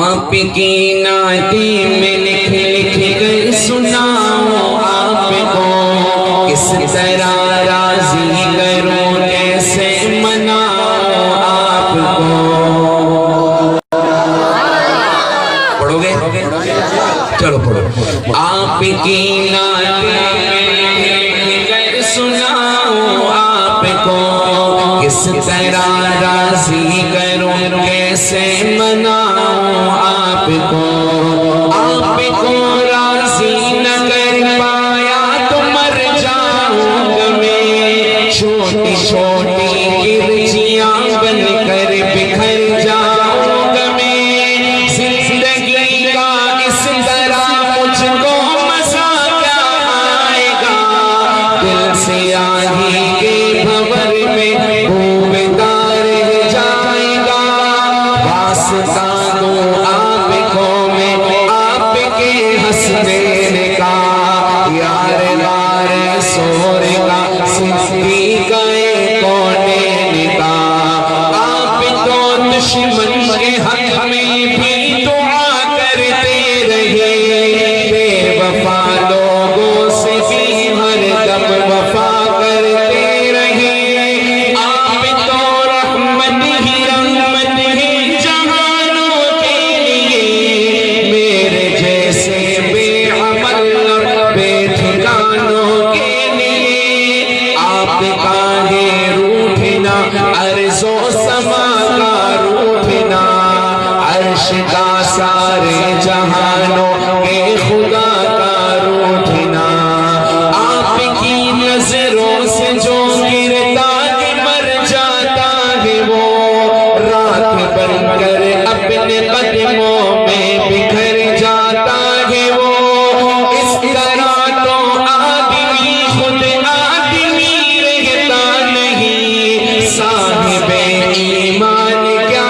آپ کی نعتیں میں لکھ لکھ کر سناؤں آپ کو، کس طرح راضی کروں کیسے مناؤں آپ کو۔ پڑھو گے؟ چلو پڑھو۔ آپ کی نعتیں میں لکھ کر سناؤں آپ کو، کس طرح راضی کروں کیسے مناؤں آپ کو۔ آپ کو راضی نہ کر پایا تو مر جاؤں گا میں، چھوٹی چھوٹی گرجیاں بن کر بکھر جاؤں گا میں۔ زندگی کا اس طرح مجھ کو مزہ کیا آئے گا، دل سے آہی کے بھور میں خوبدار جائے گا۔ واسطہ دوں آپ کو میں آپ کے حسنین کا، یار غار سور کا صدیق کونین کا۔ آپ تو دشمن کے حق میں بھی دعا کرتے رہے، بے وفا لوگوں سے بھی ہر دم وفا کرتے رہے۔ آپ تو رحمت ہی جہانوں کے لیے، میرے جیسے بے عمل اور بے ٹھکانوں کے لیے۔ آپ کا ہے روٹھنا عرض و سما کا روٹھنا، عرش کا سارے جہانوں کے خدا کا روٹھنا۔ آپ کی نظروں سے جو گرتا ہے مر جاتا ہے وہ، راکھ بن کر اپنے قدموں میں بکھر جاتا ہے وہ۔ اس طرح تو آدمی خود آدمی رہتا نہیں، صاحب ایمان کیا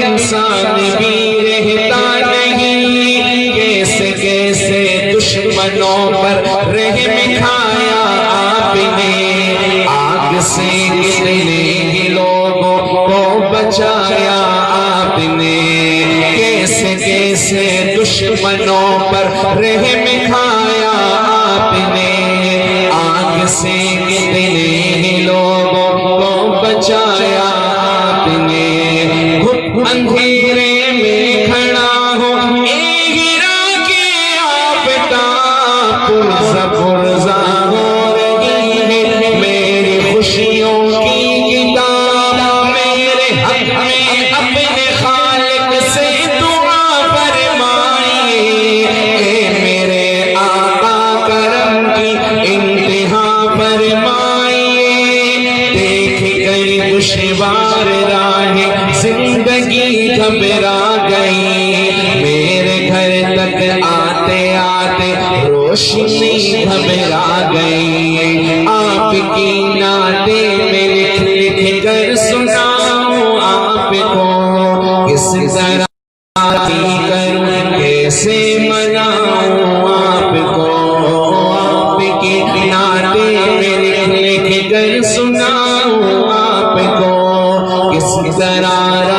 انسان بھی رہتا نہیں۔ کیسے کیسے دشمنوں پر رحم کھایا آپ نے، آگ سے کتنے ہی لوگوں کو بچایا آپ نے۔ کیسے کیسے دشمنوں پر رحم کھایا آپ نے، آگ سے کتنے ہی لوگوں کو بچایا آپ نے۔ اندھیرے میں کھڑا ہو اے ہیرا کے آفتاب، پرزہ پرزہ ہو رہی ہے میری خوشیوں کی کتاب۔ میرے حق میں اپنے خالق سے دعا فرمائیے، اے میرے آقا کرم کی انتہا فرمائیے۔ دیکھ گئی دشوار راہ زندگی گھبرا گئی، میرے گھر تک آتے آتے روشنی گھبرا گئی۔ آپ کی نعتیں میں لکھ لکھ کر سناؤں آپ کو، کس طرح کروں کیسے مناؤں آپ کو۔ آپ کی نعتیں میں لکھ لکھ کر سناؤں آپ کو، کس طرح